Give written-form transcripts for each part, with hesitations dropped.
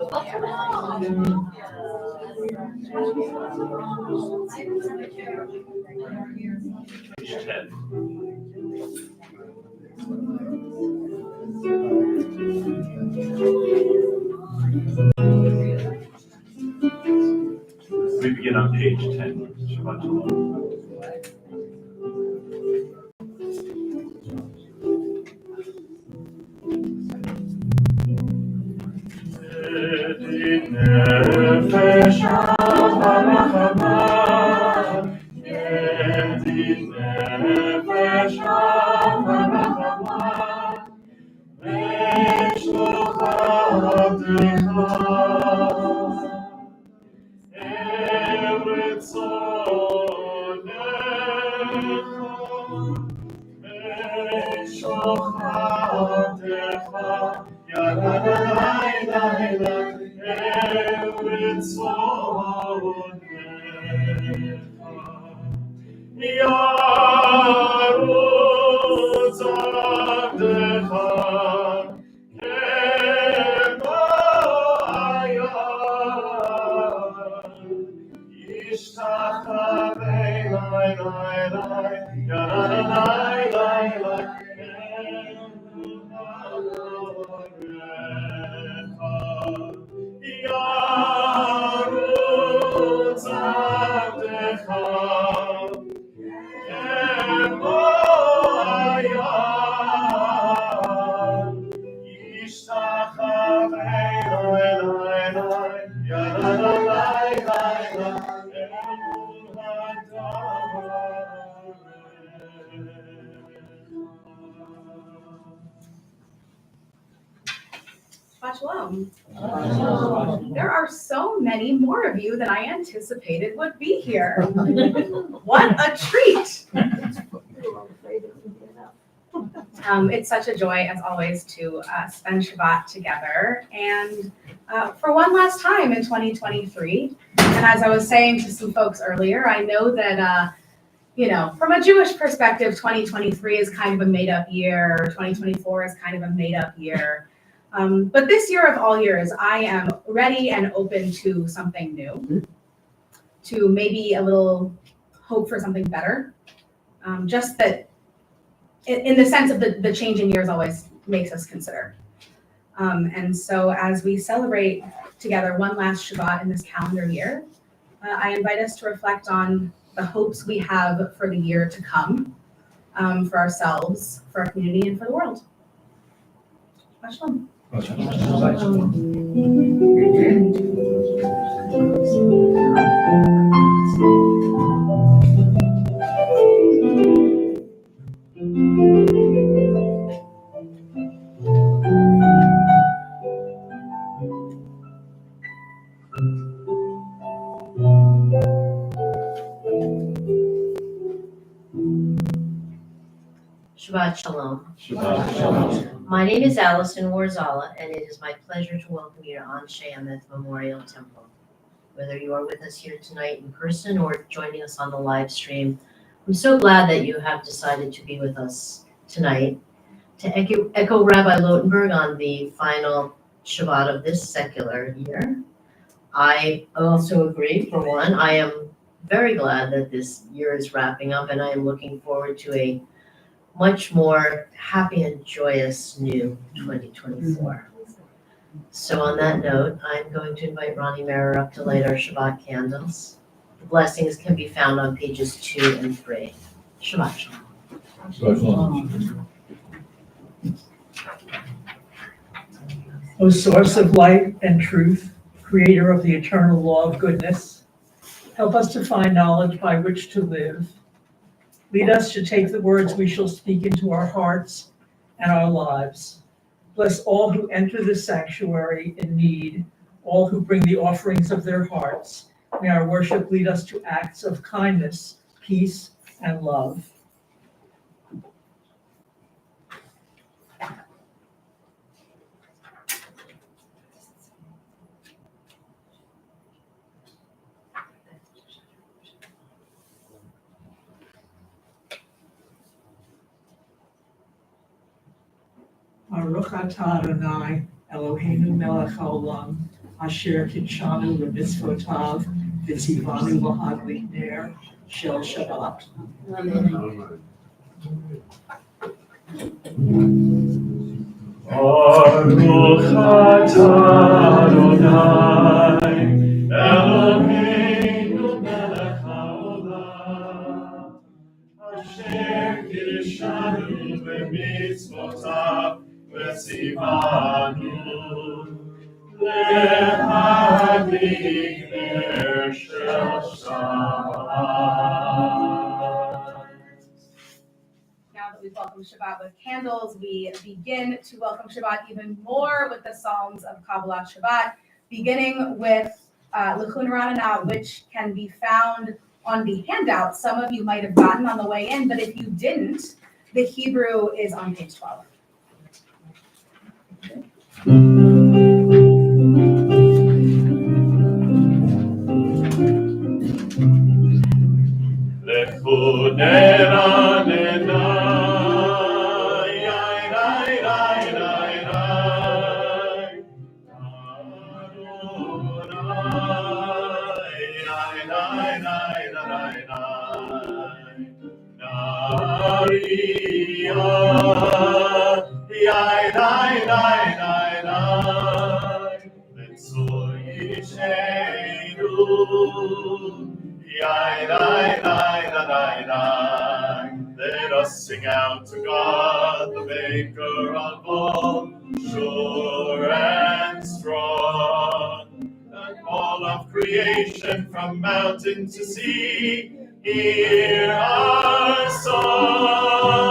Page 10. We begin on page 10. Shabbat Shalom. Shalom. There are so many more of you than I anticipated would be here. What a treat. It's such a joy, as always, to spend Shabbat together. And for one last time in 2023, and as I was saying to some folks earlier, I know that, from a Jewish perspective, 2023 is kind of a made-up year, 2024 is kind of a made-up year. But this year of all years, I am ready and open to something new, to maybe a little hope for something better. Just that in the sense of the changing years always makes us consider. And so as we celebrate together one last Shabbat in this calendar year, I invite us to reflect on the hopes we have for the year to come, for ourselves, for our community, and for the world. Shalom. Shabbat Shalom. Shabbat Shalom. My name is Allison Warzala, and it is my pleasure to welcome you to Anshe Emeth Memorial Temple. Whether you are with us here tonight in person or joining us on the live stream, I'm so glad that you have decided to be with us tonight. To echo Rabbi Lotenberg on the final Shabbat of this secular year, I also agree, for one, I am very glad that this year is wrapping up, and I am looking forward to a much more happy and joyous new 2024. So on that note, I'm going to invite Ronnie Mayer up to light our Shabbat candles. The blessings can be found on pages 2 and 3. Shabbat Shalom. Shabbat Shalom. O source of light and truth, creator of the eternal law of goodness, help us to find knowledge by which to live. Lead us to take the words we shall speak into our hearts and our lives. Bless all who enter this sanctuary in need, all who bring the offerings of their hearts. May our worship lead us to acts of kindness, peace, and love. Baruch atah Adonai, Eloheinu melech haolam, Asher Kitshanu Lemisvotav V'Tzivanu Lahadlik Ner Shel Shabbat. Amen. Baruch atah Adonai, Eloheinu melech haolam, asher kirshanu b'mitzvotav v'tzivanu lehadlik ner shel Shabbat. Now that we've welcomed Shabbat with candles, we begin to welcome Shabbat even more with the Psalms of Kabbalah Shabbat, beginning with L'chun Ranana, which can be found on the handout. Some of you might have gotten on the way in, but if you didn't, the Hebrew is on page 12. L'chun Ranana. Let us sing out to God, the maker of all, sure and strong. And all of creation from mountain to sea, hear our song.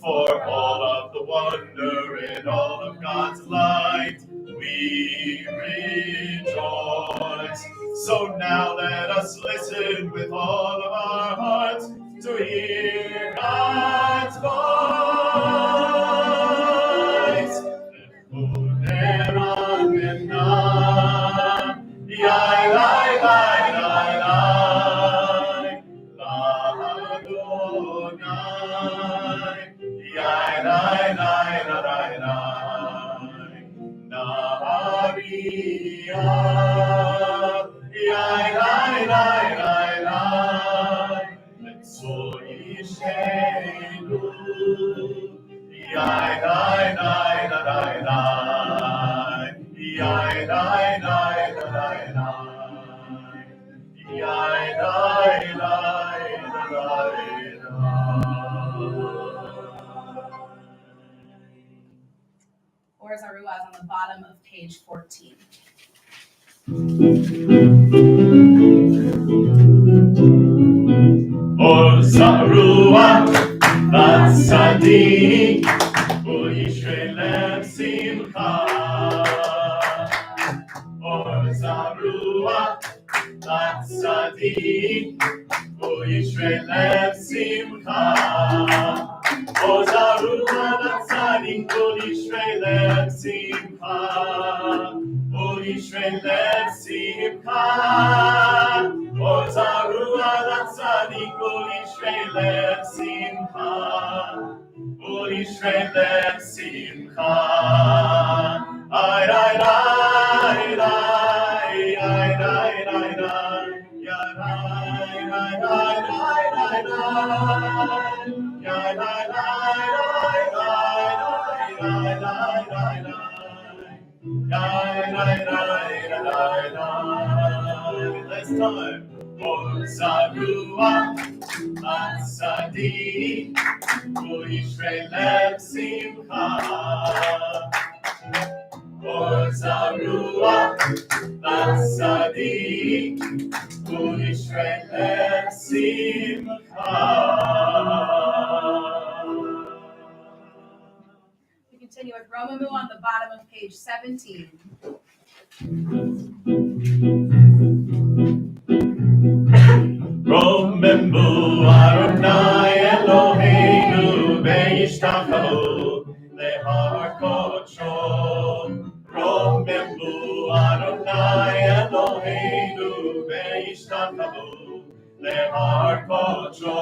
For all of the wonder in all of God's light, we rejoice. So now let us listen with all of our hearts to hear God's voice. Or Zaruah is on the bottom of page 14. Or Zaruah, Vatzadik, Uyishrelem Simcha. Or Zaruah, Vatzadik, Uyishrelem Simcha. Or Zaruah, Vatzadik, Uyishrelem Simcha. Uyishrelem Simcha. Or Zaruah, Vatzadik, Uyishrelem Simcha. Uyishrelem Simcha. Ay, ay, ay, ay, ay, ay, ay, ay. Last time. Or Zaruah, Vatzadik, Uyishrelem Simcha. Or Zaruah, Vatzadik, Uyishrelem Simcha. We continue with Romamu on the bottom of page 17. Romembu Adonai Eloheinu ve'yishtachavu lehar kodsho. Romembu Adonai Eloheinu ve'yishtachavu lehar kodsho.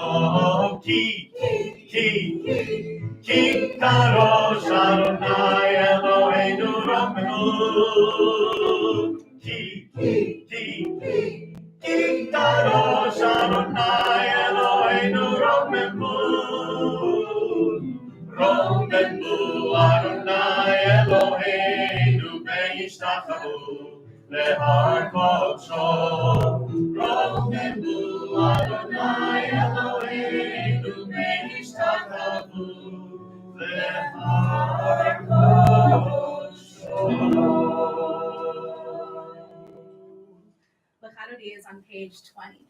Ki kadosh Adonai Eloheinu Romembu. Ki Kadosh Adonai Eloheinu Romembu Adonai Eloheinu ve'yishtachavu lehar kodsho. Romembu Adonai Eloheinu ve'yishtachavu lehar kodsho. Lachadodi is on page 20.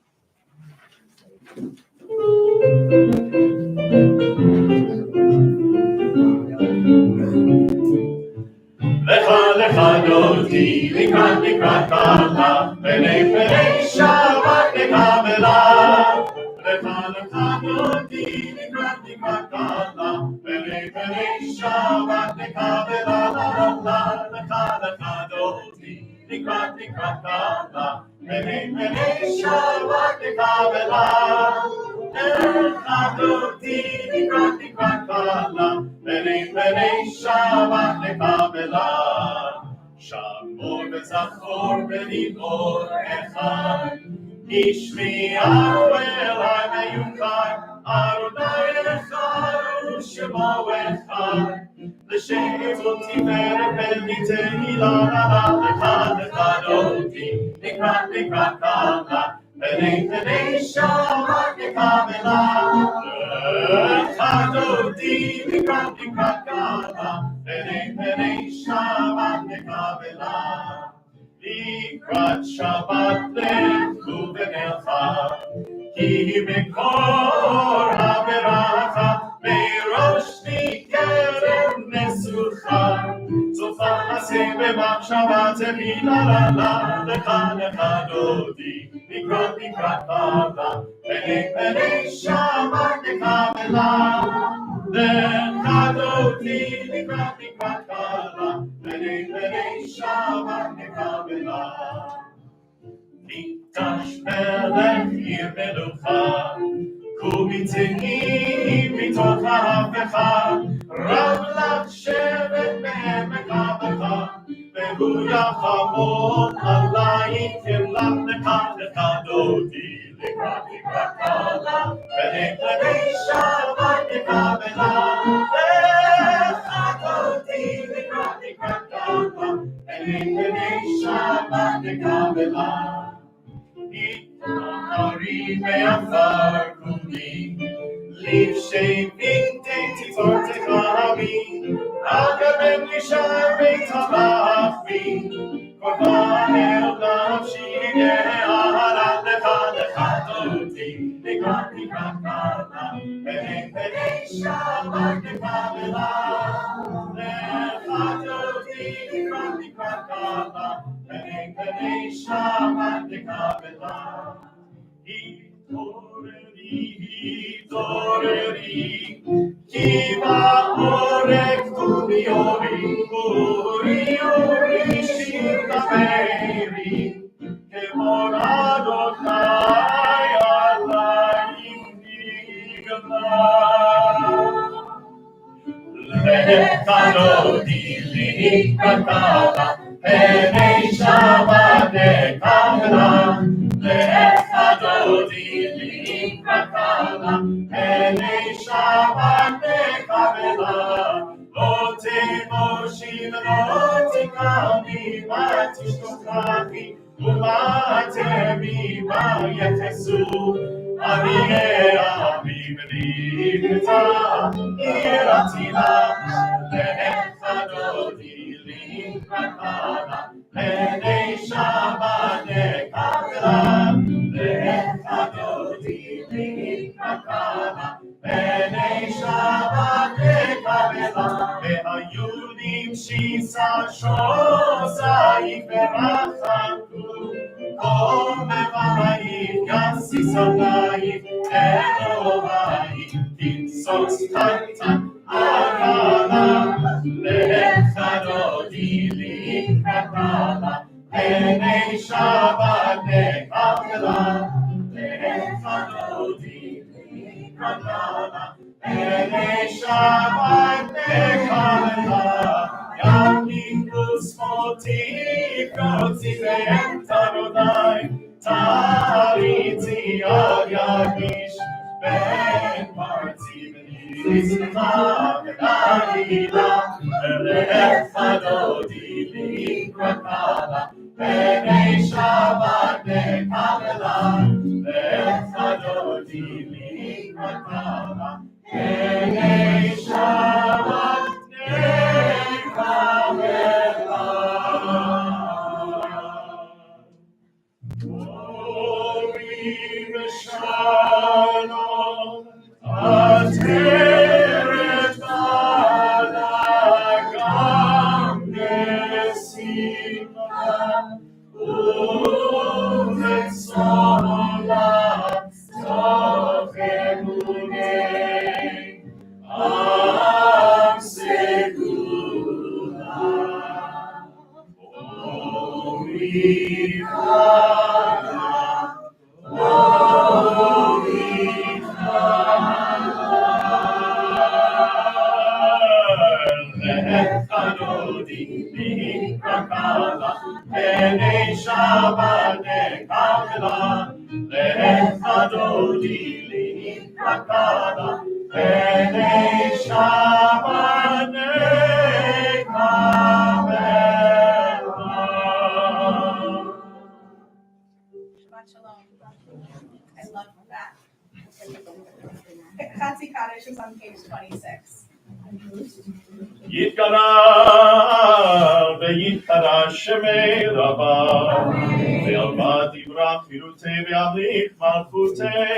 Lecha dodi, likrat kala, penei Shabbat nekavela. Lecha dodi, likrat kala, penei Shabbat nekavela. Lecha dodi, likrat kala, penei Shabbat nekavela. Lecha dodi, likrat kala, penei Shabbat nekavela. Shamor v'zachor v'dibor echad, Ishmiach elai meyukar, Adonai echad u'shemo echad, L'shem u'tiferet v'nitehila lechadoti, likrat kala, penei Shabbat nekavela. Lechadoti, likrat kala, penei Shabbat nekavela. Likrat Shabbat lechu v'nelcha, ki mikor ha'beracha, merosh mikerem nesucha. Sofa aseh b'machshava tefila lecha dodi, likrat kala, penei Shabbat nekavela. Lechadoti, likrat kala, penei Shabbat nekavela. Mikdash melech ir melucha, kumitini mitoch ha'afecha, Rav lach shevet me'emek ha'avecha, vehu yachamot alayim tilach lechadoti, likrat kala, penei Shabbat nekavela. Lechadoti, likrat kala, penei Shabbat nekavela. Itari me'afar kumi, liv she'vite tifor techavi, agabem lishar be'tamachvi, korban el nafshi ne'aharat lechadoti, likrat kala, penei Shabbat nekavela. Lechadoti, likrat kala, penei Shabbat nekavela. Hitoreri, ki ba'orek uri shir kaferi, kemor Adonai alayim nigla. Lechadoti, likrat kala, penei Shabbat nekavela. Lechadoti, likrat kala, penei Shabbat nekavela. Lo temoshi v'lo tikami, ma tishtochavi, u'ma temi ma yechesu. Arieh avi v'nivta, irati lach. Lechadoti, likrat kala, penei Shabbat nekavela. Lechadoti, likrat kala, penei Shabbat nekavela. Ve'hayu Isa Shosai Berachatu, Kom Mevai, Yassi Sanai, Elohai, Kinsos Tanta, Agala, Lechado Dili Kakala, Ene Shabbat Nekavela, Lechado Dili Kakala, Ene Shabbat Nekavela, Yaminus Moti, Kotzi Ve'entarodai, Tariti Agagish, Ben Parti Vizma Galila, Elefado Dili Krakala, Bene Shabbat Nekavela, Elefado Dili Krakala, Bene Shabbat Shalom, Ateret Balagam Nesimcha, Uvetzola, Tov Emunei, Am Segula, Bene Shabbat Nekavela, Lechadodi Likrakala, Bene Shabbat Nekavela. Shabbat Shalom. I love that. Chatzi Kaddish is on page 26. יתגלה ויתקדש שמי רבה, ועלמא תברח חילותי וימליך מלכותי,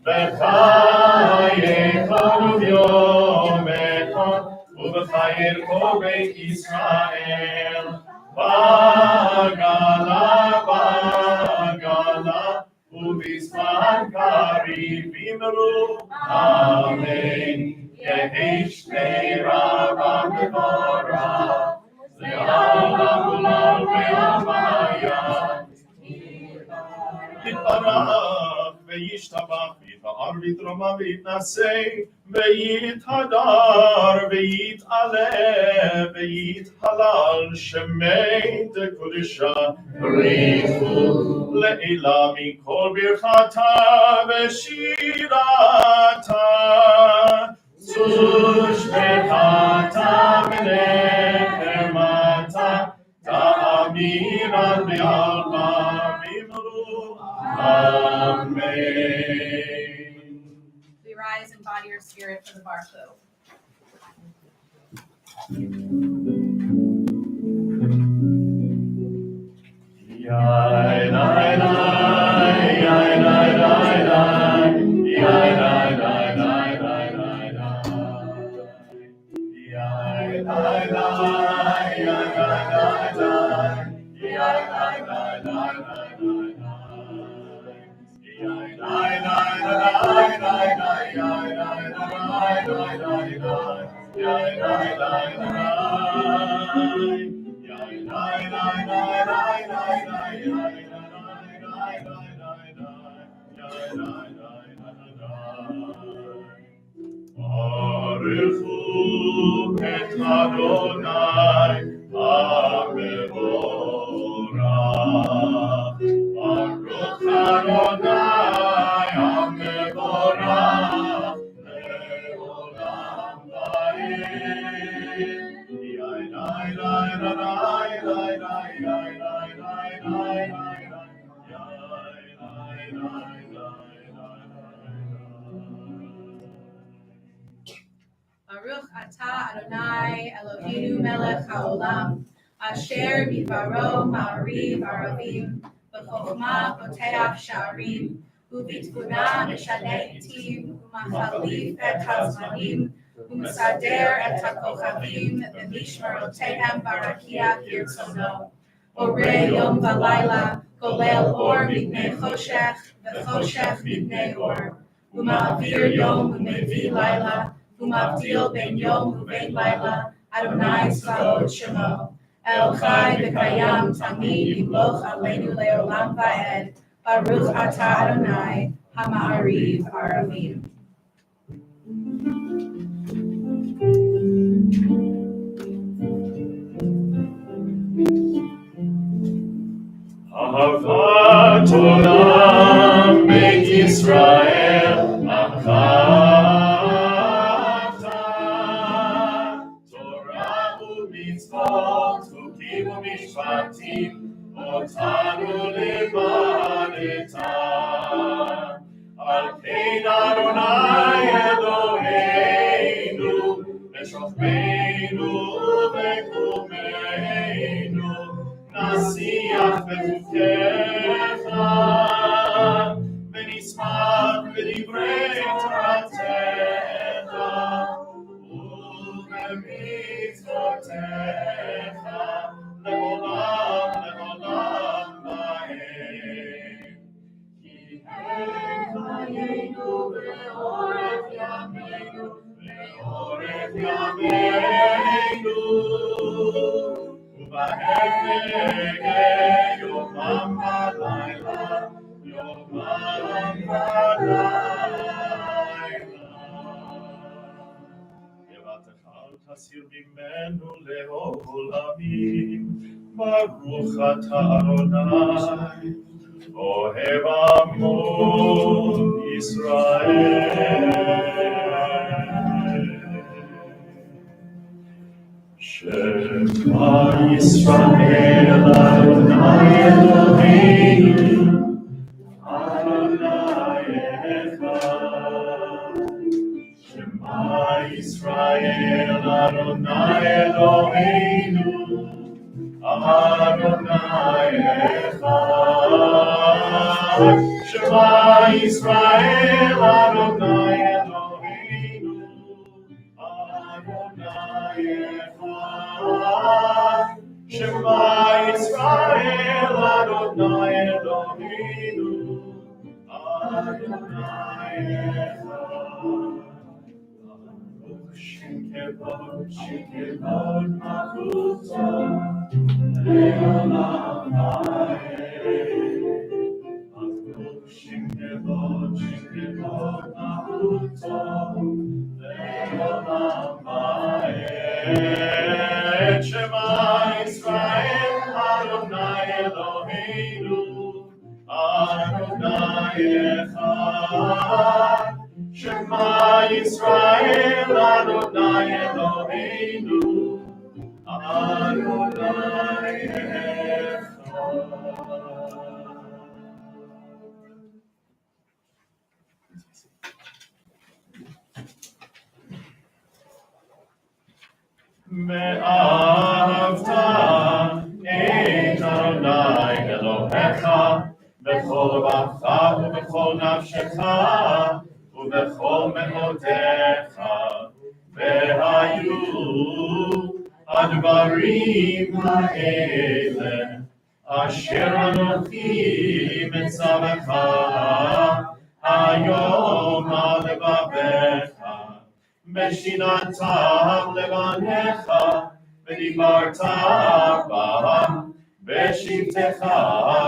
בחיי כל יום אחד, ובחיי כל בית ישראל, בגלה ובזמן קריב אמרו אמן. Yehish Rabba Mevorah, Ze'ala Kulal Ve'amaya, Yitbarach Ve'yishtabach V'yit'ar V'yitroma V'yitnasei, Ve'yithadar Ve'yit'aleh Ve'yithalal Shemei Dekodisha Rifu Le'ila Mikol Birchata Ve'shirata Sush Bechata Menechemata Ta'amiran Be'alma Bimru Amen. We rise in body or spirit for the Baruch. Yai, nai, nai, yai, nai, nai, nai, yai, nai, nai, nai, nai, nai, nai. Yai, nai, nai, yai, nai, nai, nai, yai, nai, nai, nai, nai, nai, nai. Yai, nai, nai, nai, nai, nai, yai, nai, nai, nai, nai, nai, yai, nai, nai, nai. Yai, nai, nai, nai, nai, nai, nai, yai, nai, nai, nai, nai, nai, yai, nai, nai, nai, nai. Baruchu et Adonai HaMevorach. Baruch Adonai HaMevorach le'olam va'ed. Yai, nai, nai, nai, nai, nai, nai, nai, nai, nai, nai, nai, yai, nai, nai, nai, nai, Baruch atah Adonai Eloheinu melech haolam, asher bidbaro ma'ariv aravim, b'chokhmah poteach sha'arim, ובתבונה משנה עתים ומחליף את הזמנים, ומסדר את הכוכבים במשמרותיהם ברקיע כרצונו. בורא יום ולילה, גולל אור מפני חושך, וחושך מפני אור. ומעביר יום ומביא לילה, ומבדיל בין יום ובין לילה, אדוני צבאות שמו. אל חי וקיים תמיד ימלוך עלינו לעולם ועד, ברוך אתה אדוני, המעריב ערבים. אהבת עולם בית ישראל אהבת תורה ומצוות חוקים ומשפטים אותנו לימדת על כן אדוני אלוהינו בשוכבנו ובקומנו נשיח בחוקיך ונשמח בדברי תורתך ובמצוותיך לעולם לעולם ועד. כי הם חיינו לאורך ימינו לאורך ימינו ובהפלג יומם ולילה, יומם ולילה. יראתך אל תסיר ממנו לעולמים, ברוך אתה אדוני, אוהב עמו ישראל. שמע ישראל אדוני אלוהינו אדוני אחד. שמע ישראל אדוני אלוהינו אדוני אחד. שמע ישראל אדוני אלוהינו אדוני אחד. שמע ישראל אדוני אלוהינו אדוני אחד. שכבוד מלכותו לעולם ועד. שכבוד מלכותו לעולם ועד. שמע ישראל אדוני אלוהינו אדוני אחד. שמע ישראל אדוני אלוהינו אדוני אחד. ואהבת את אדוני אלוהיך בכל לבבך ובכל נפשך ובכל מאודיך. והיו הדברים האלה אשר אנוכי מצווך היום על לבביך, ושיננתם לבניך ודיברת בם בשבתך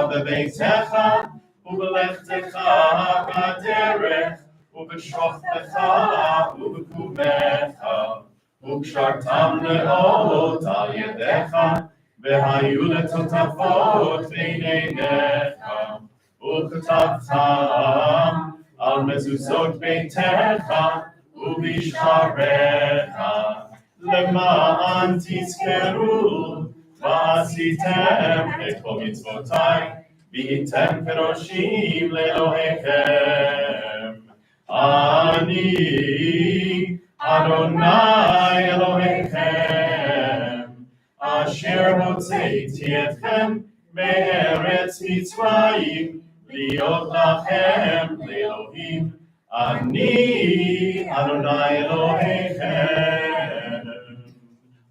בביתך ובלכתך בדרך ובשוכבך ובקומך, וקשרתם לאות על ידיך, והיו לטוטפות בין עיניך, וכתבתם על מזוזות ביתך ובשעריך, למען תזכרו ועשיתם את כל מצוותיי, והייתם קדושים לאלוהיכם. אני אדוני אלוהיכם, אשר הוצאתי אתכם מארץ מצרים, להיות לכם לאלוהים. Ani Adonai Elohechem.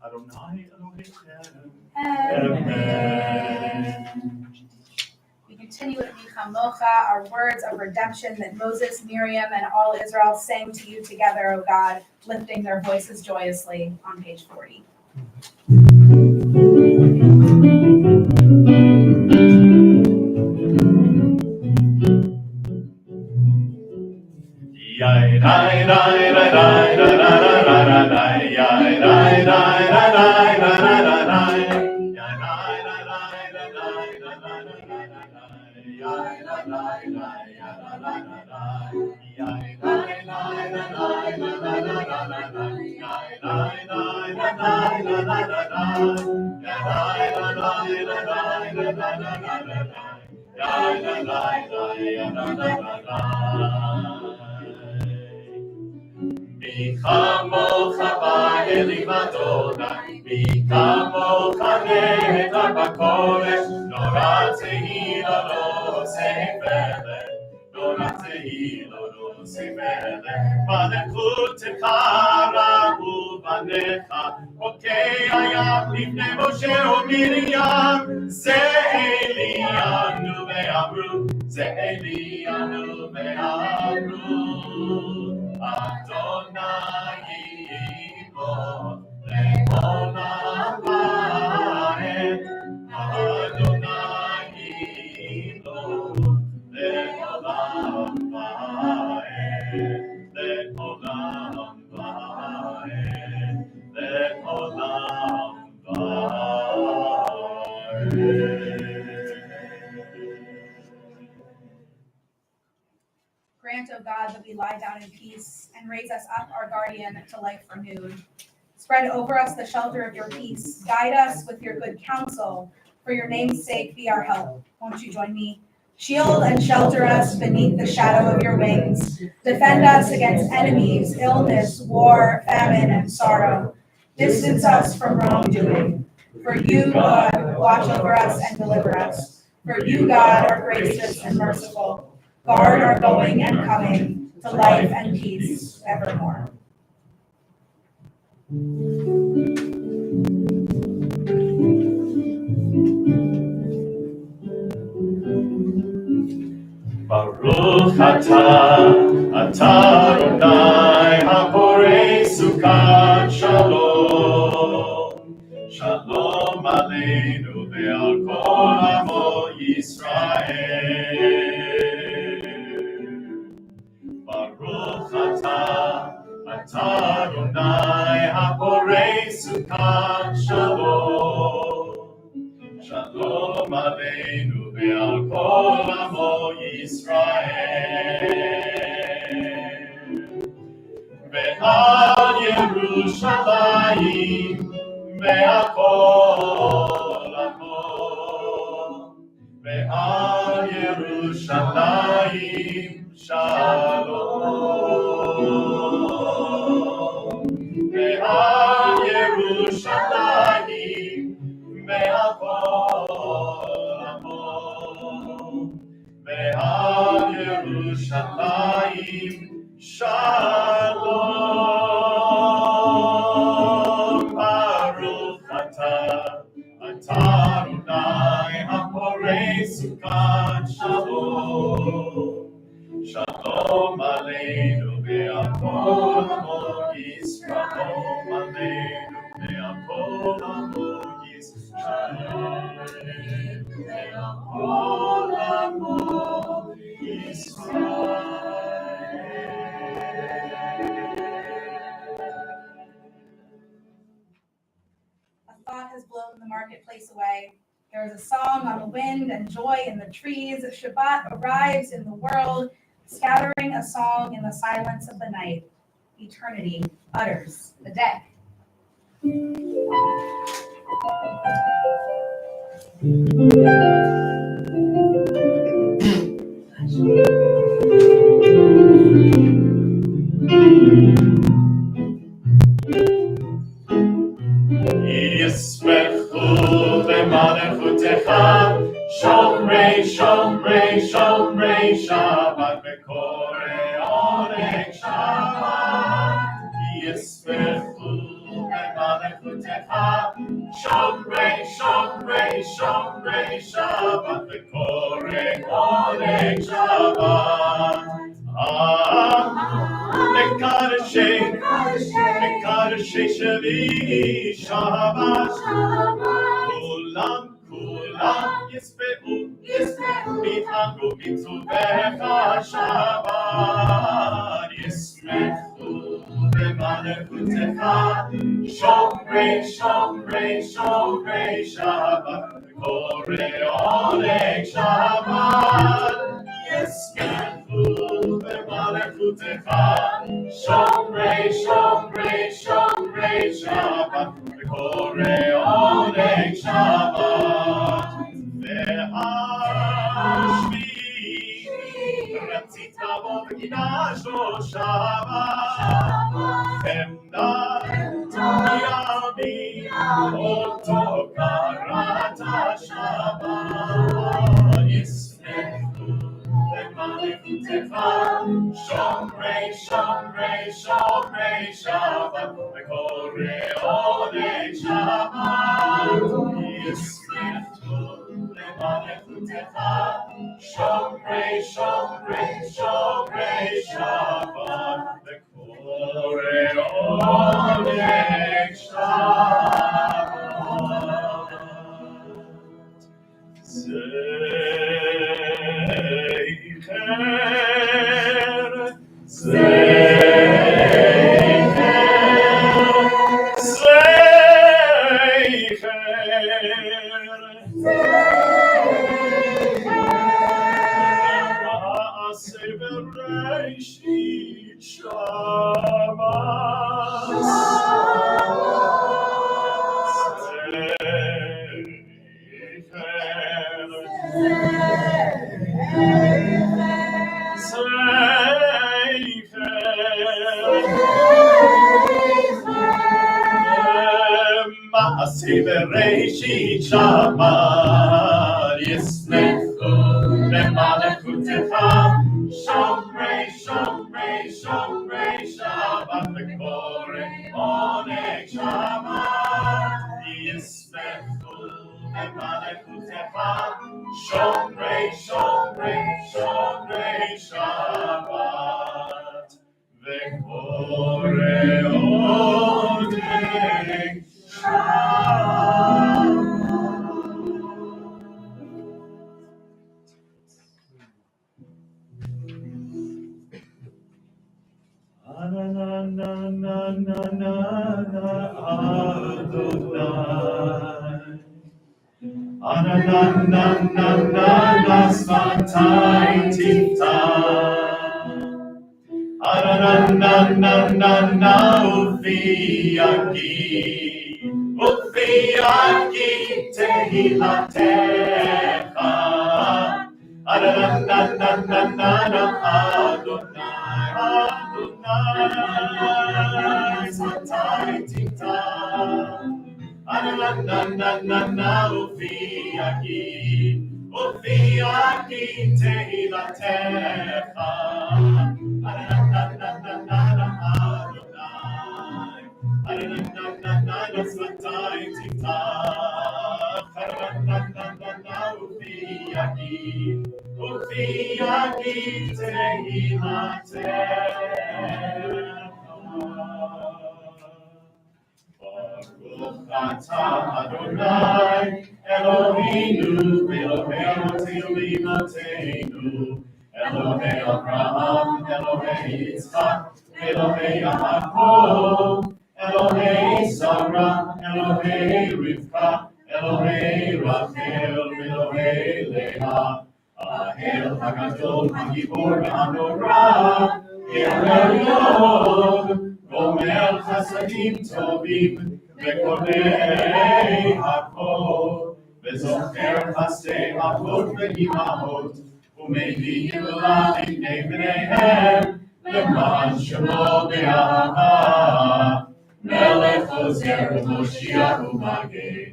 Adonai Elohechem. Amen. We continue with Michamocha, our words of redemption that Moses, Miriam, and all Israel sang to you together, O God, lifting their voices joyously on page 40. Mi chamocha ba'elim Adonai, mi kamocha nehtar b'kodesh, nora tehila lo seifele, nora tehila lo seifele, malekutecha rabu banecha, okei hayam lifnei Moshe u'Miriam, ze Elianu ve'amru, ze Elianu ve'amru. Adonai Yimloch le'olam va'ed. Adonai Yimloch le'olam va'ed. Le'olam va'ed. Le'olam va'ed. Grant, O God, that we lie down in peace, and raise us up, our guardian, to life renewed. Spread over us the shelter of your peace. Guide us with your good counsel. For your name's sake, be our help. Won't you join me? Shield and shelter us beneath the shadow of your wings. Defend us against enemies, illness, war, famine, and sorrow. Distance us from wrongdoing. For you, God, watch over us and deliver us. For you, God, are gracious and merciful. Guard our going and coming to life and peace evermore. Baruch atah Adonai haporei sukat shalom. Shalom aleinu ve'al kol amo Yisrael. Baruch atah Adonai haporei sukat shalom. Shalom aleinu ve'al kol amo Yisrael. Ve'al Yerushalayim ve'al kol amo. Ve'al Yerushalayim shalom. Ve'al Yerushalayim ve'al kol amo. Ve'al Yerushalayim shalom. Baruch atah Adonai haporei sukat shalom. Shalom aleinu ve'al kol amo Yisrael. Shalom aleinu ve'al kol amo Yisrael. Ve'al kol amo A thought has blown the marketplace away. There is a song on the wind and joy in the trees. Shabbat arrives in the world, scattering a song in the silence of the night. Eternity utters the day. Yismechu b'malechutecha, shomrei, shomrei, shomrei Shabbat, v'korei Shomrei Shabbat, V'korei Olei Shabbat. Mekadeshei Sheli Shabbat. Kulam Yispe'u V'yitangu B'tzuvecha Shabbat. Yismechu B'malechutecha Shomrei Shabbat, V'korei Olei Shabbat. Yismechu B'malechutecha Shomrei Shabbat, V'korei Olei Shabbat. Ve'ashvi Ratzita bo v'kidasho Shabbat. Emda Yami Oto Karata Shabbat. Yismechu B'malechutecha Shomrei Shabbat, V'korei Olei Shabbat. Yismechu B'malechutecha Shomrei Shabbat, V'korei Olei Shabbat. Bereishit Shabbat, Yismechu B'malechutecha Shomrei Shabbat, V'korei Olei Shabbat. Yismechu B'malechutecha Shomrei Shabbat, V'korei Olei Ufiaki tehilatecha Adonai Satai Tita Ufiaki tehilatecha Adonai Satai Tita Ufiaki tehilatecha. Baruch atah Adonai Eloheinu Elohei Avotenu Elohei Abraham Elohei Yitzchak Elohei Yaakov Elohei Sarah Elohei Rivka Elohei Rachel Elohei Leah Ahel Hagadol Hagibor Ha'anorah El Elyon Gomer Chasadim Tovim Vekonei Hakol Vezocher Chasdei Avot Ve'imahot Umevi'im La'inei Bneihem Leman Shemo Be'ahava Melech Ozer Moshiach U'Magin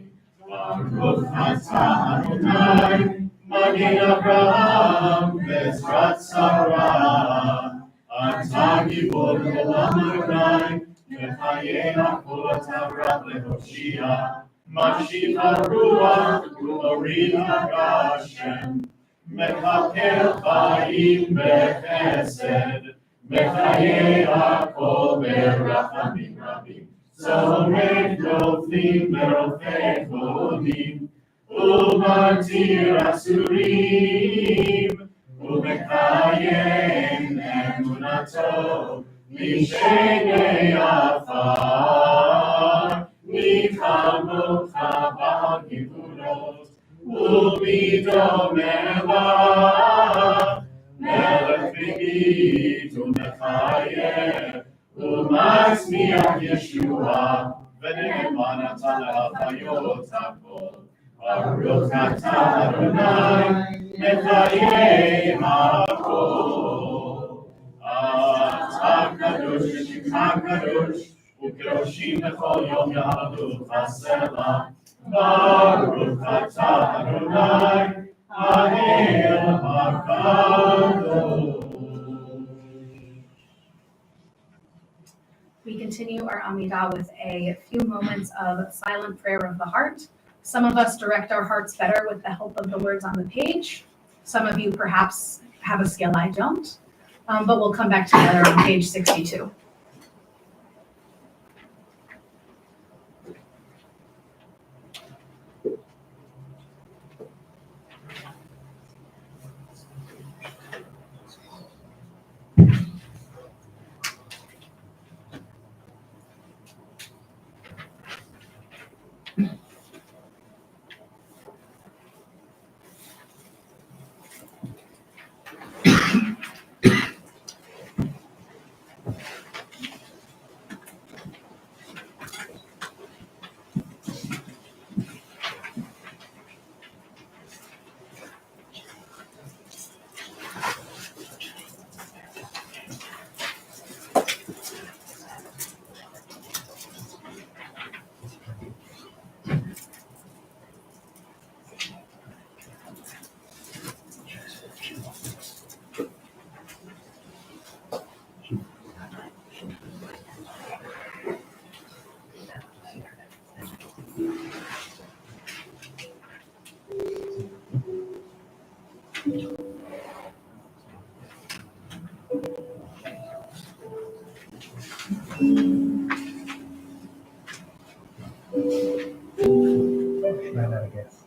Baruch atah Adonai Magin Avraham Bezrat Sarah Atah Gibor Olam Adonai Mechaye HaKol Atah Rav LeHoshia Mashiach Ruach Umorid HaGashem Mekakel Chaim Bechesed Mechaye Hakol Berachamim Rabim Zomed Noflim Merofei Cholim Umatir Asurim Umekayem Emunato Mishenei Afar Michamocha B'Givurot Umidomela Melech V'gid Umechayev Umatzmiach Yeshua V'ne'eman Ata L'Havayot Hakol Baruch Atah Adonai Mechayei Hakol Atah Kadosh V'shimcha Kadosh Ukeroshim Lechol Yom Yahadu Chasela Baruch Atah Adonai Ha'el HaKadosh. We continue our Amidah with a few moments of silent prayer of the heart. Some of us direct our hearts better with the help of the words on the page. Some of you perhaps have a skill I don't, but we'll come back together on page 62. Ran out of gas.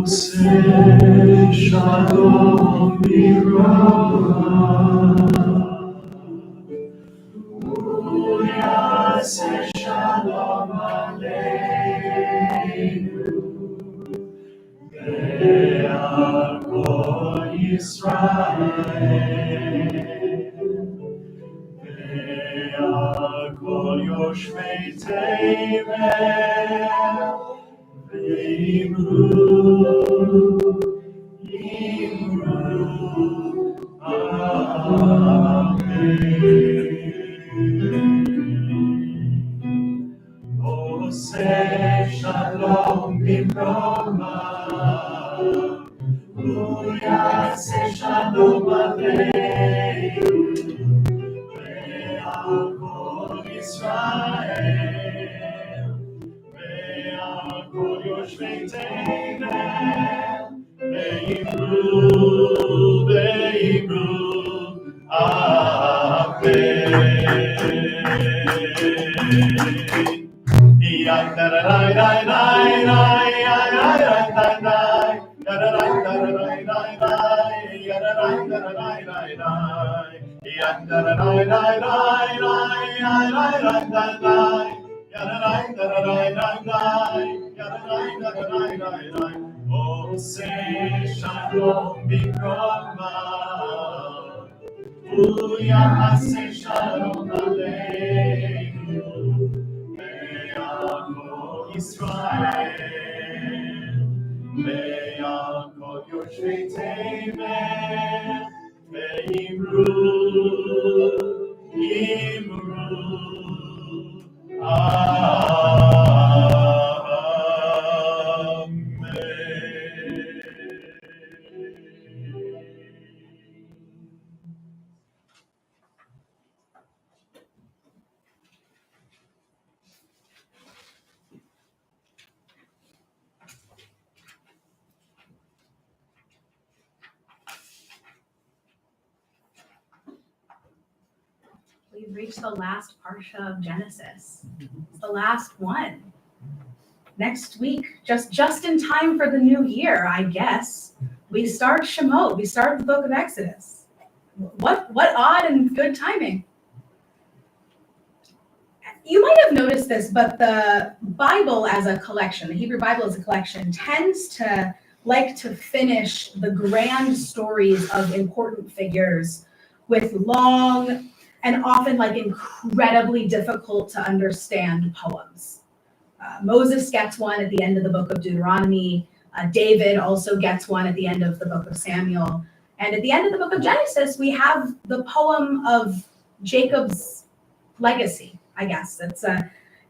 Say Shalom B'Roha, say Shalom Aleinu. והכל יושבי תבל ואמרו עושה שלום במרומיו, הוא יעשה שלום עלינו, ועל כל ישראל, ועל כל יושבי תבל, ואמרו, עושה שלום במרומיו, הוא יעשה שלום עלינו, ועל כל ישראל, ועל כל יושבי תבל, ואמרו, We've reached the last parsha of Genesis. It's the last one. Next week, just in time for the new year, I guess, we start Shemot. We start the book of Exodus. What odd and good timing. You might have noticed this, but the Bible as a collection, the Hebrew Bible as a collection, tends to like to finish the grand stories of important figures with long and often like incredibly difficult to understand poems. Moses gets one at the end of the book of Deuteronomy. David also gets one at the end of the book of Samuel. And at the end of the book of Genesis, we have the poem of Jacob's legacy, I guess. It's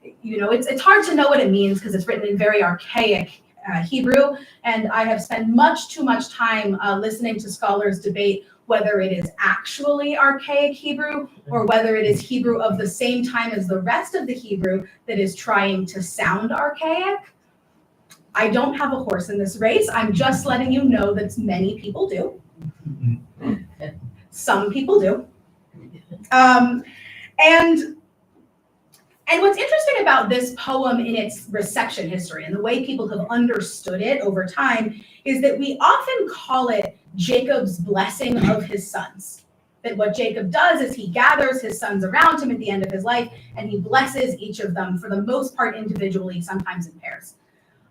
it's hard to know what it means because it's written in very archaic Hebrew. And I have spent much too much time listening to scholars debate whether it is actually archaic Hebrew or whether it is Hebrew of the same time as the rest of the Hebrew that is trying to sound archaic. I don't have a horse in this race. I'm just letting you know that many people do. Some people do. And what's interesting about this poem in its reception history and the way people have understood it over time is that we often call it Jacob's blessing of his sons. That what Jacob does is he gathers his sons around him at the end of his life and he blesses each of them for the most part individually, sometimes in pairs.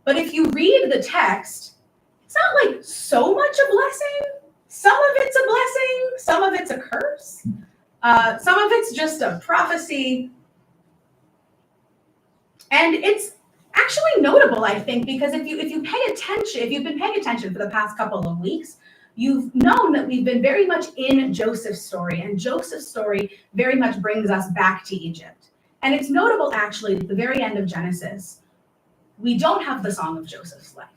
But if you read the text, it's not like so much a blessing. Some of it's a blessing, some of it's a curse. Some of it's just a prophecy. And it's actually notable, I think, because if you've been paying attention for the past couple of weeks, you've known that we've been very much in Joseph's story, and Joseph's story very much brings us back to Egypt. And it's notable, actually, at the very end of Genesis, we don't have the song of Joseph's life.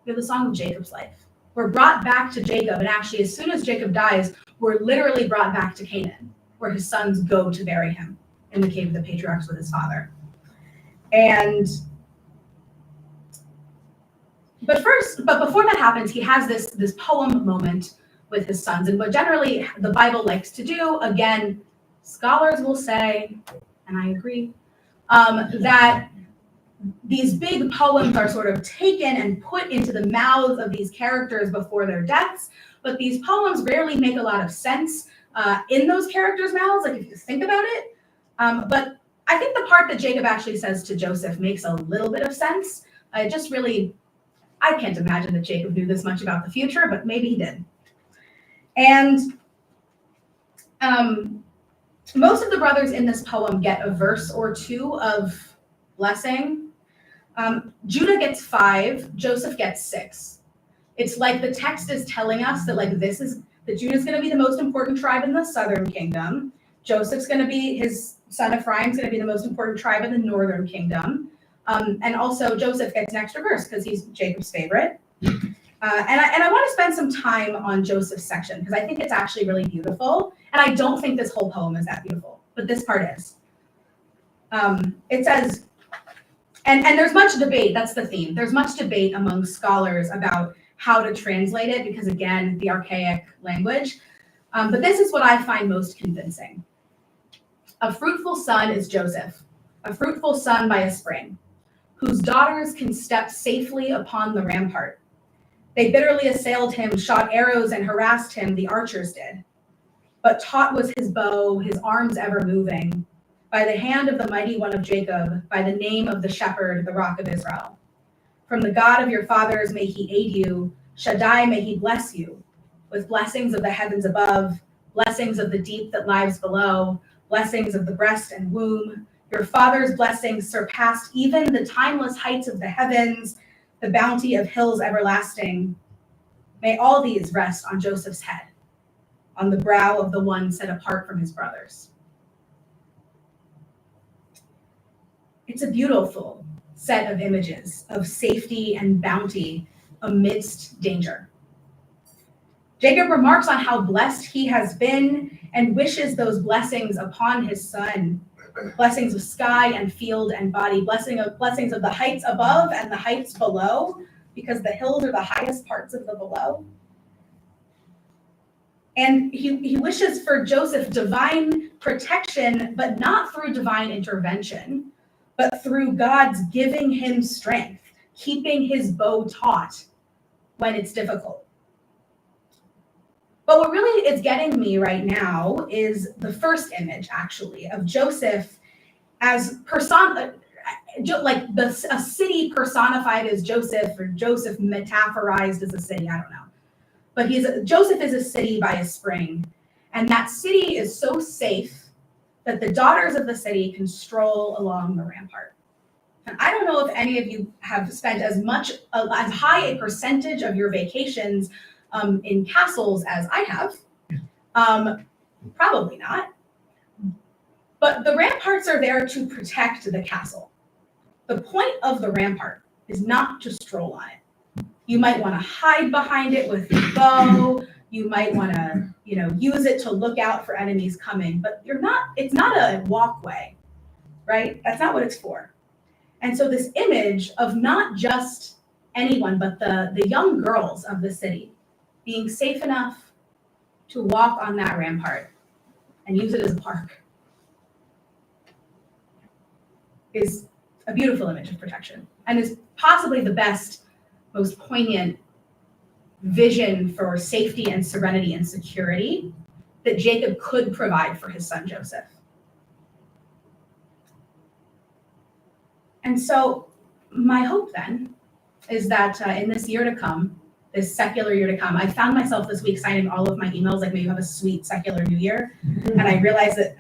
We have the song of Jacob's life. We're brought back to Jacob, and actually, as soon as Jacob dies, we're literally brought back to Canaan, where his sons go to bury him in the cave of the patriarchs with his father. But before that happens, he has this poem moment with his sons. And what generally the Bible likes to do, again, scholars will say, and I agree, that these big poems are sort of taken and put into the mouths of these characters before their deaths. But these poems rarely make a lot of sense in those characters' mouths, like if you think about it. But I think the part that Jacob actually says to Joseph makes a little bit of sense. I can't imagine that Jacob knew this much about the future, but maybe he did. And most of the brothers in this poem get a verse or two of blessing. Judah gets 5, Joseph gets 6. It's like the text is telling us that that Judah's going to be the most important tribe in the southern kingdom. Joseph's going to be, his son Ephraim's going to be the most important tribe in the northern kingdom. And also Joseph gets an extra verse because he's Jacob's favorite. And I want to spend some time on Joseph's section because I think it's actually really beautiful. And I don't think this whole poem is that beautiful, but this part is. It says, and there's much debate, that's the theme. There's much debate among scholars about how to translate it because, again, the archaic language. But this is what I find most convincing. A fruitful son is Joseph, a fruitful son by a spring, whose daughters can step safely upon the rampart. They bitterly assailed him, shot arrows and harassed him, the archers did. But taut was his bow, his arms ever moving, by the hand of the mighty one of Jacob, by the name of the shepherd, the rock of Israel. From the God of your fathers may he aid you, Shaddai may he bless you, with blessings of the heavens above, blessings of the deep that lies below, blessings of the breast and womb. Your father's blessings surpassed even the timeless heights of the heavens, the bounty of hills everlasting. May all these rest on Joseph's head, on the brow of the one set apart from his brothers. It's a beautiful set of images of safety and bounty amidst danger. Jacob remarks on how blessed he has been and wishes those blessings upon his son. Blessings of sky and field and body, blessings of the heights above and the heights below, because the hills are the highest parts of the below. And he wishes for Joseph divine protection, but not through divine intervention, but through God's giving him strength, keeping his bow taut when it's difficult. But what really is getting me right now is the first image, actually, of Joseph as a city personified as Joseph, or Joseph metaphorized as a city, I don't know. But Joseph is a city by a spring, and that city is so safe that the daughters of the city can stroll along the rampart. And I don't know if any of you have spent as high a percentage of your vacations in castles as I have. Probably not. But the ramparts are there to protect the castle. The point of the rampart is not to stroll on it. You might want to hide behind it with your bow. You might want to, use it to look out for enemies coming, but it's not a walkway, right? That's not what it's for. And so this image of not just anyone, but the young girls of the city being safe enough to walk on that rampart and use it as a park is a beautiful image of protection and is possibly the best, most poignant vision for safety and serenity and security that Jacob could provide for his son Joseph. And so my hope then is that in this year to come, this secular year to come, I found myself this week signing all of my emails like, may you have a sweet secular new year. And I realized that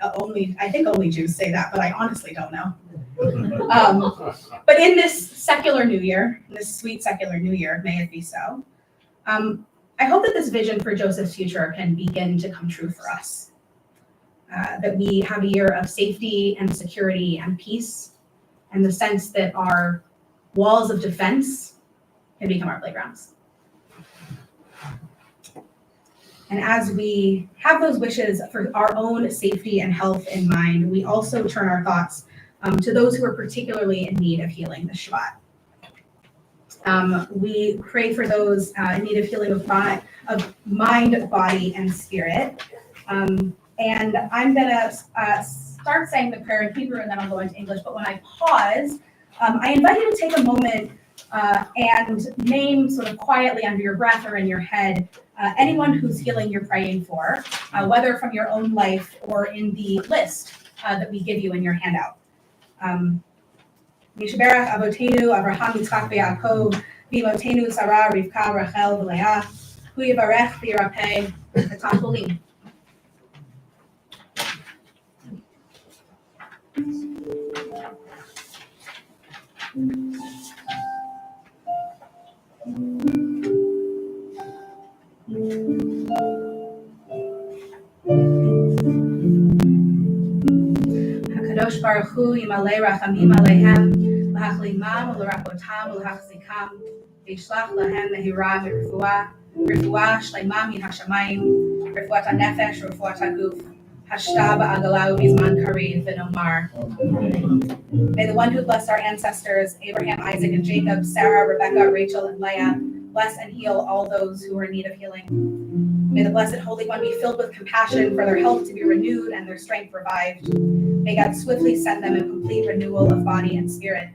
I think only Jews say that, but I honestly don't know. But in this secular new year, this sweet secular new year, may it be so, I hope that this vision for Joseph's future can begin to come true for us. That we have a year of safety and security and peace, and the sense that our walls of defense can become our playgrounds. And as we have those wishes for our own safety and health in mind, we also turn our thoughts to those who are particularly in need of healing this Shabbat. We pray for those in need of healing of mind, body, and spirit. And I'm going to start saying the prayer in Hebrew, and then I'll go into English. But when I pause, I invite you to take a moment and name sort of quietly under your breath or in your head anyone whose healing you're praying for, whether from your own life or in the list that we give you in your handout. Yishaberach Avotenu Avraham Yitzchak Yaakov V'imotenu Sarah Rivka Rachel V'Leah Hu Yivarech V'Yirapeh Tatahuli. Hakadosh Baruch Hu Yimalei Rachamim Aleihem Lahachlimam Ularachotam Ulahachzikam Vishlach Lahem Mehira Refuah Shleimam Min Hashamayim Refuat HaNefesh Refuat HaGuf Hashta Ba'agalau Bizman Karev V'Nomar. May the one who blessed our ancestors, Abraham, Isaac, and Jacob, Sarah, Rebecca, Rachel, and Leah, bless and heal all those who are in need of healing. May the Blessed Holy One be filled with compassion for their health to be renewed and their strength revived. May God swiftly send them a complete renewal of body and spirit.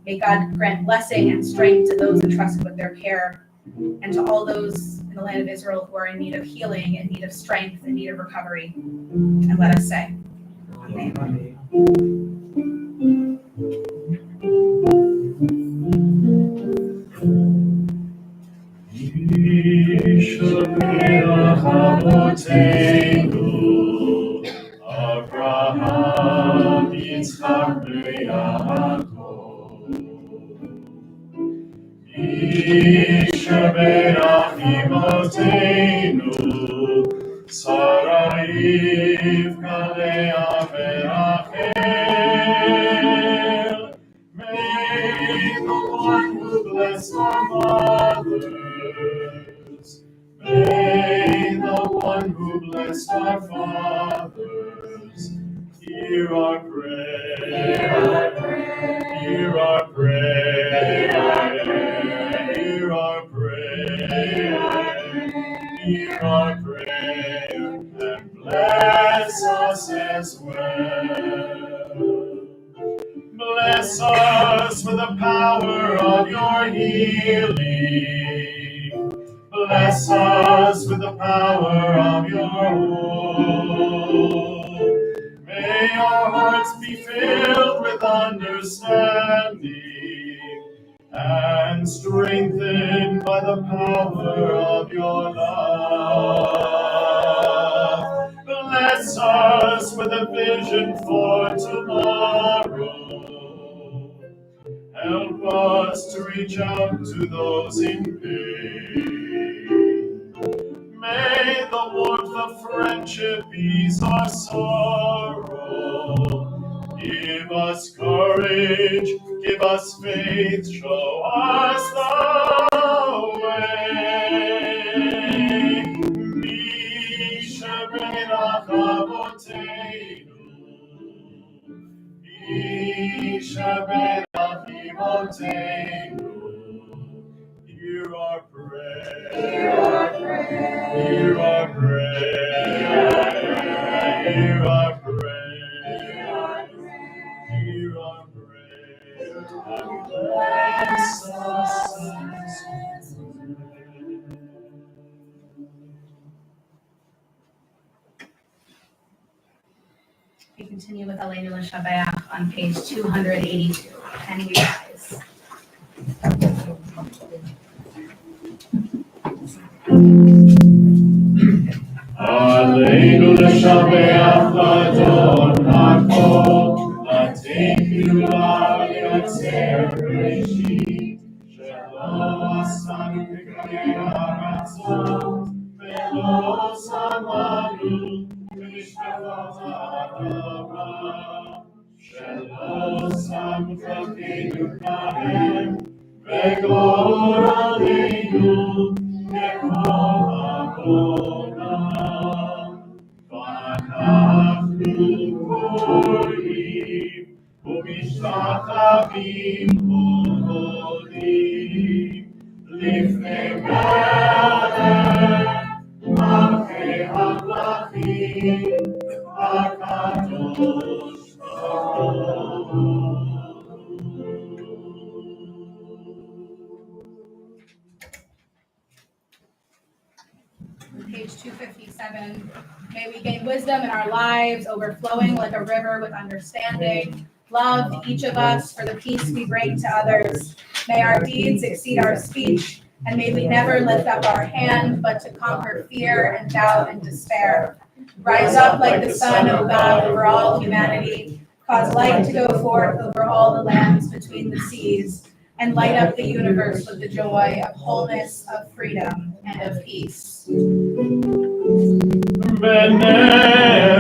May God grant blessing and strength to those entrusted with their care, and to all those in the land of Israel who are in need of healing, in need of strength, in need of recovery. And let us say, Amen. Abraham, Yitzchak, Yaakov. Yishaberach Imotenu, Sarah, Rivka, Leah, Rachel. May the one who blessed our mothers, may the one who blessed our fathers, hear our prayer, hear our prayer, hear our prayer, hear our prayer, and bless us as well. Bless us with the power of your healing. Bless us with the power of your hope. May our hearts be filled with understanding and strengthened by the power of your love. Bless us with a vision for tomorrow. Help us to reach out to those in pain. May the warmth of friendship ease our sorrow. Give us courage, give us faith, show us the way. Misha Berach Avotenu, Misha Berach Imotenu. Hear our prayer, hear our prayer, hear our prayer, hear our prayer, hear our prayer, and bless us as We continue with Aleinu L'Shabeach on page 282. Can we rise? Aleinu L'Shabeach L'Adon HaKol, L'Teichula L'Yotzer Bereshit, Shelo Asanu B'Kayei HaRatzot, Velo Samanu B'Mishpachot HaAdama, Shelo Samu Chalkeinu B'Nahem, V'Gor Aleinu Kekol HaOlam. V'anachnu korim u'mishtachavim u'odim lifnei Melech Malchei HaMelachim HaKadosh Baruch Hu. Page 257. May we gain wisdom in our lives, overflowing like a river with understanding. Love each of us for the peace we bring to others. May our deeds exceed our speech. And may we never lift up our hand, but to conquer fear and doubt and despair. Rise up like the sun, O God, over all humanity. Cause light to go forth over all the lands between the seas, and light up the universe with the joy of wholeness, of freedom, and of peace.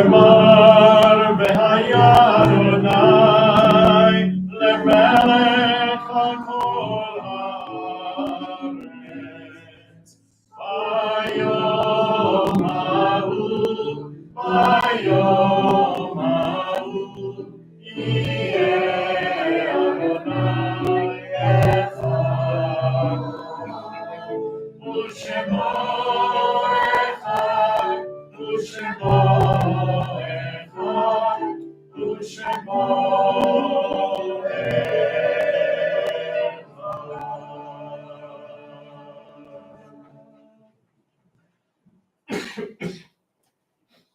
ונאמר והיה אדוני למלך על כל הארץ. ביום ההוא יהיה אדוני אחד, ושמו אחד, ושמו אחד, ושמו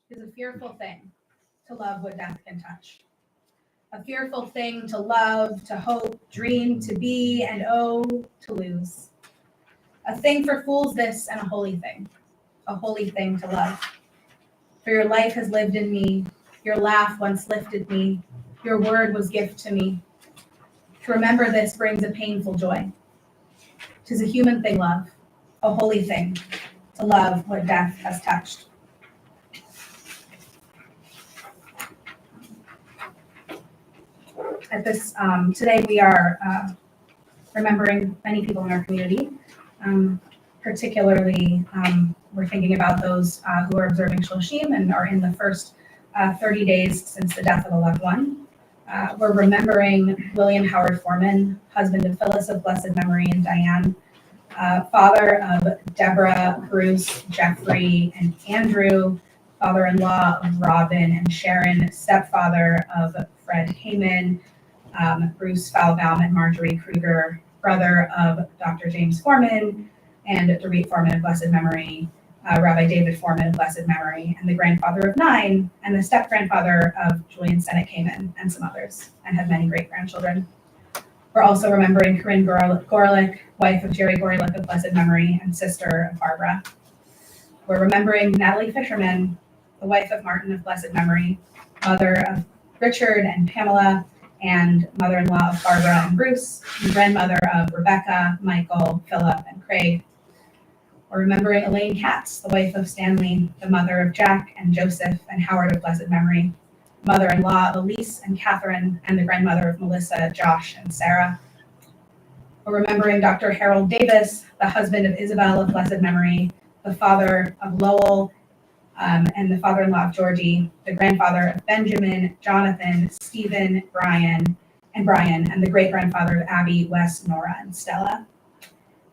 It is a fearful thing to love what death can touch. A fearful thing to love, to hope, dream, to be, and oh, to lose. A thing for fools this, and a holy thing to love. For your life has lived in me, your laugh once lifted me, your word was gift to me. To remember this brings a painful joy. 'Tis a human thing, love, a holy thing, to love what death has touched. At this, today we are remembering many people in our community. Particularly, we're thinking about those who are observing Shloshim and are in the first 30 days since the death of a loved one. We're remembering William Howard Foreman, husband of Phyllis of blessed memory and Diane, father of Deborah, Bruce, Jeffrey, and Andrew, father-in-law of Robin and Sharon, stepfather of Fred Heyman, Bruce Falbaum and Marjorie Kruger, brother of Dr. James Foreman, and Dorit Foreman of blessed memory, Rabbi David Foreman of blessed memory, and the grandfather of 9, and the step-grandfather of Julian Seneca Kamen, and some others, and had many great-grandchildren. We're also remembering Corinne Gorelick, wife of Jerry Gorelick of blessed memory, and sister of Barbara. We're remembering Natalie Fisherman, the wife of Martin of blessed memory, mother of Richard and Pamela, and mother-in-law of Barbara and Bruce, and grandmother of Rebecca, Michael, Philip, and Craig. We're remembering Elaine Katz, the wife of Stanley, the mother of Jack and Joseph and Howard of blessed memory, mother-in-law of Elise and Catherine, and the grandmother of Melissa, Josh, and Sarah. We're remembering Dr. Harold Davis, the husband of Isabel of blessed memory, the father of Lowell, and the father-in-law of Georgie, the grandfather of Benjamin, Jonathan, Stephen, Brian, and the great-grandfather of Abby, Wes, Nora, and Stella.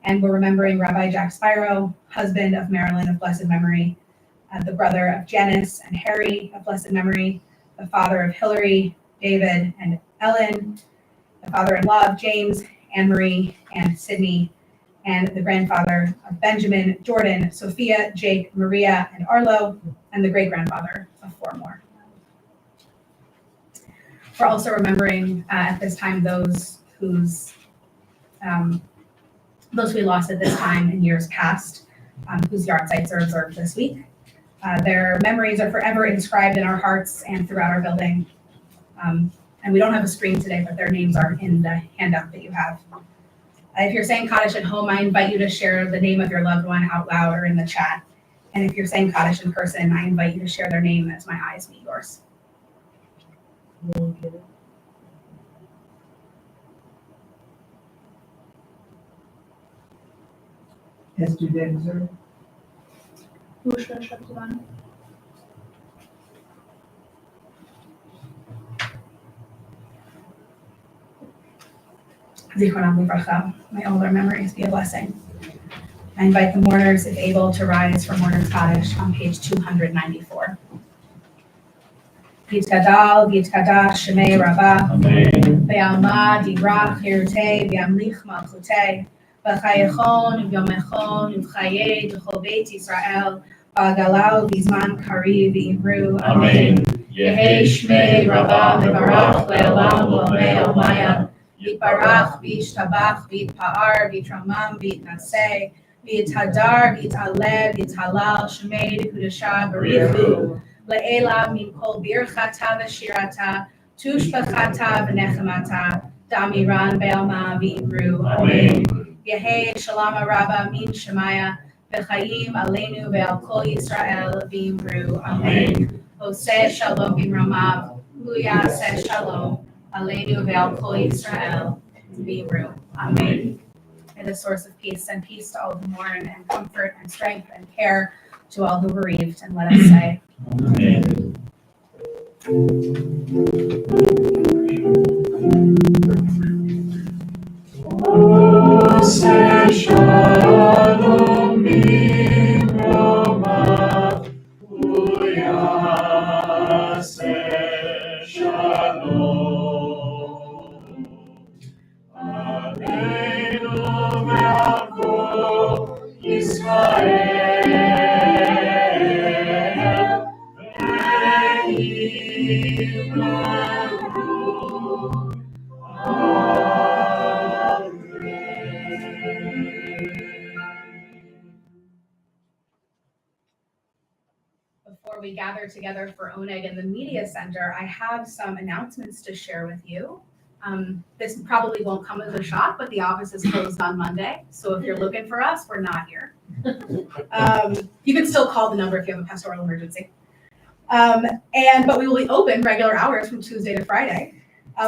And we're remembering Rabbi Jack Spiro, husband of Marilyn of blessed memory, the brother of Janice and Harry of blessed memory, the father of Hillary, David, and Ellen, the father-in-law of James, Anne-Marie, and Sydney, and the grandfather of Benjamin, Jordan, Sophia, Jake, Maria, and Arlo, and the great-grandfather of 4 more. We're also remembering at this time those we lost at this time in years past, whose yard sites are observed this week. Their memories are forever inscribed in our hearts and throughout our building. And we don't have a screen today, but their names are in the handout that you have. If you're saying Kaddish at home, I invite you to share the name of your loved one out loud or in the chat. And if you're saying Kaddish in person, I invite you to share their name as my eyes meet yours. Esther Denzer, Zichronam Livracha, may all their memories be a blessing. I invite the mourners, if able, to rise for Mourners Kaddish on page 294. Yitkadal, Yitkadash, Shemei Rabbah, Amen. Ve'alma, Dirach, Hirutei, Ve'amlich Malchutei, V'chayechon, V'yomechon, V'chayei, V'chol Beit Yisrael, V'agalau, V'zman Kari, V'imru, Amen. Yehi Shmei Rabbah, Mevarach, Le'olam, V'omei Omaya, Yitbarach, V'yishtabach, V'yitpa'ar, V'yitramam, V'yitnaseh, V'yitadar, V'yitaleh, V'yithalal, Shemei Dekudashah, Barichu, Le'ela min kol birchata v'shirata, Tushbachata v'nechemata, Damiran Be'alma V'yibru. Amen. Yehei Shalom Rabba min Shemaya, V'chaim Aleinu Ve'al Kol Yisrael V'yibru. Amen. Oseh Shalom B'ramav, Huyaseh Shalom, Aleinu Ve'al Kol Yisrael V'yibru. Amen. May the source of peace send peace to all who mourn, and comfort and strength and care to all who bereaved. And let us say, Amen. Oseh Shalom B'ramav, Huyaseh Shalom. Aleinu ve'al kol Yisrael ve'yibru. before we gather together for Oneg in the Media Center, I have some announcements to share with you. This probably won't come as a shock, but the office is closed on Monday. So if you're looking for us, we're not here. You can still call the number if you have a pastoral emergency. But we will be open regular hours from Tuesday to Friday.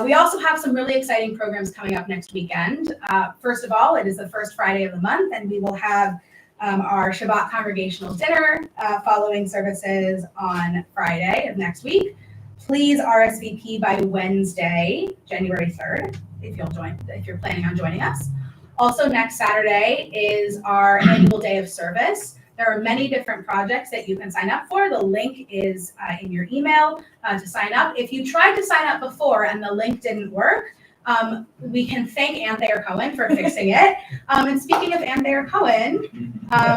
We also have some really exciting programs coming up next weekend. First of all, it is the first Friday of the month, and we will have our Shabbat congregational dinner following services on Friday of next week. Please RSVP by Wednesday, January 3rd, if you're planning on joining us. Also, next Saturday is our annual day of service. There are many different projects that you can sign up for. The link is in your email to sign up. If you tried to sign up before and the link didn't work, we can thank Ann Thayer Cohen for fixing it. And speaking of Ann Thayer Cohen,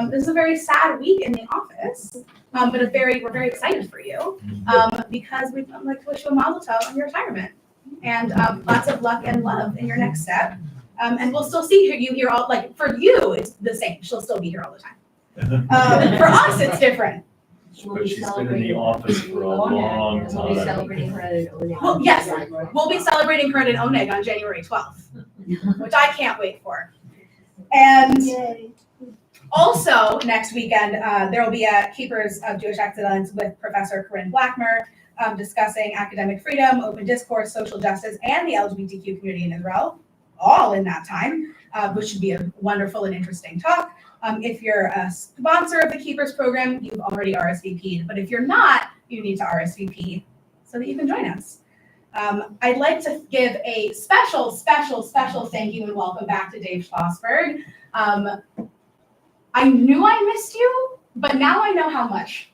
this is a very sad week in the office, but we're very excited for you because we'd like to wish you a mazel tov on your retirement and lots of luck and love in your next step. And we'll still see you here all, like for you, it's the same. She'll still be here all the time. For us, it's different. But she's been in the office for a long We'll be time. celebrating her at Oneg. Well, yes, we'll be celebrating her at Oneg on January 12th, which I can't wait for. And also next weekend, there will be a Keepers of Jewish Excellence with Professor Corinne Blackmer discussing academic freedom, open discourse, social justice, and the LGBTQ community in Israel, all in that time, which should be a wonderful and interesting talk. If you're a sponsor of the Keepers program, you've already RSVP'd, but if you're not, you need to RSVP so that you can join us. I'd like to give a special thank you and welcome back to Dave Schlossberg. I knew I missed you, but now I know how much.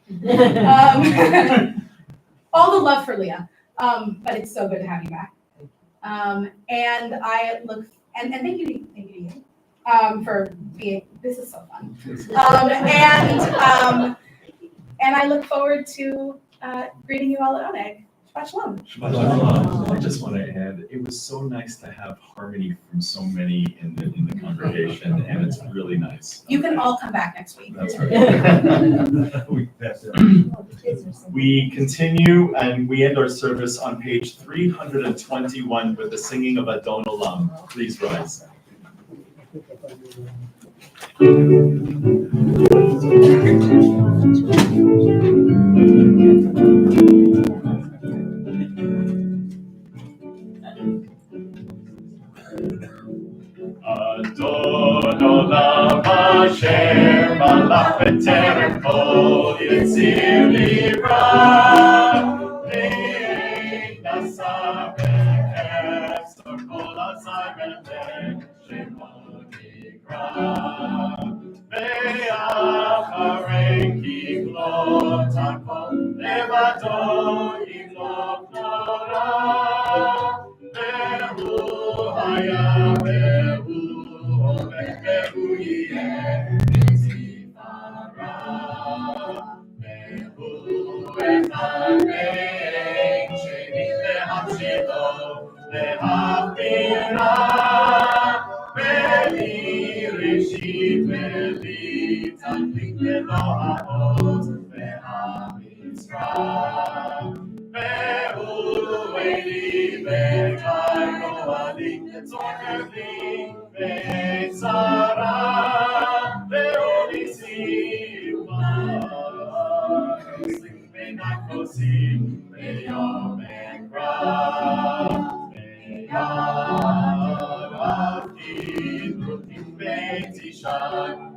All the love for Leah, but it's so good to have you back. And thank you to you. For being, this is so fun. And I look forward to greeting you all at Oneg. Shabbat Shalom. Shabbat Shalom. I just want to add, it was so nice to have harmony from so many in the congregation, and it's really nice. You can all come back next week. That's right. We continue and we end our service on page 321 with the singing of Adon Olam. Please rise. Adon Olam Asher Malach B'Terem Kol Yitzir Livra Ve'ein Nasa Be'Eser Kol Azai Melech Shemo Nikra Ve'acharei Kiblot HaKol Levado Yimlok Torah Ve'hu Haya Ve'hu Olech Ve'hu Yeh Tzipara Ve'hu Echad Ve'ein Sheni Lehamshilo Lehavdira וצורכים וצרה ואוניסים בין הכוסים ביום אקרא וירא רואים בית אישה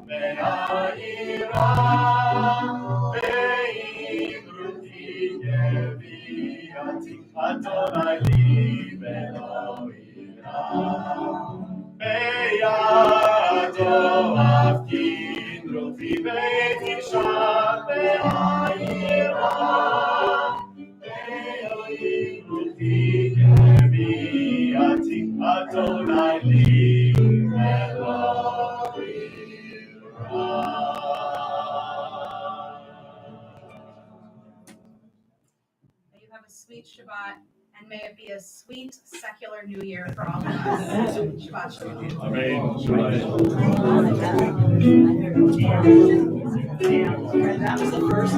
והעירה ואם רותי יביאתי אדוני לי ולא ירא בידו אבקין רותי בית אישה והעירה ואם רותי יביאתי אדוני לי ולא May you have a sweet Shabbat, and may it be a sweet secular New Year for all of us. Shabbat Shalom. That was the first.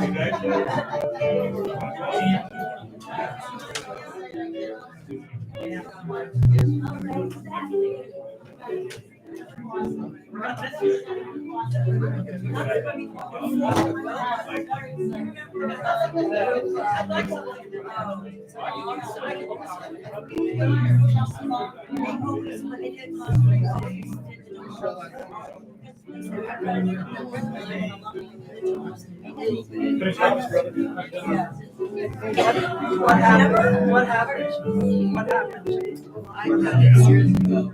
What happened? What happened? What happened? I got it years ago.